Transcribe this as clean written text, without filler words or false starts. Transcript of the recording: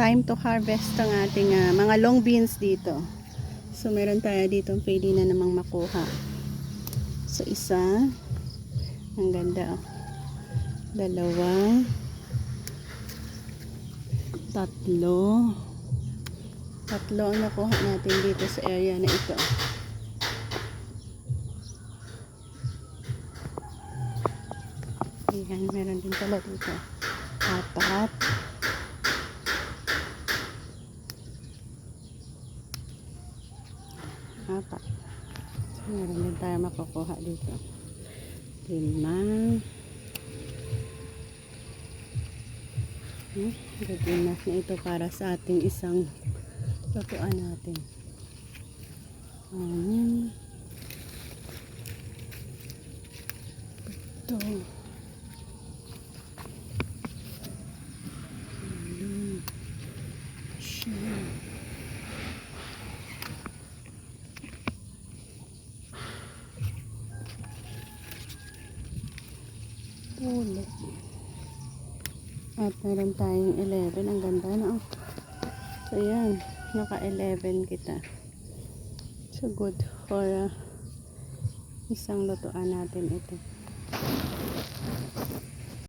time to harvest ang ating mga long beans dito. So meron tayo dito pwede na namang makuha. So isa, ang ganda, oh. Dalawa, tatlo ang nakuha natin dito sa area na ito. Ayan, meron din pala dito. Apat. So, meron din tayo makukuha dito. 5. Good enough na ito para sa ating isang lutuan natin. Ito. Ulit. At meron tayong 11. Ang ganda na. So yan, naka 11 kita. So good for isang lutuan natin ito.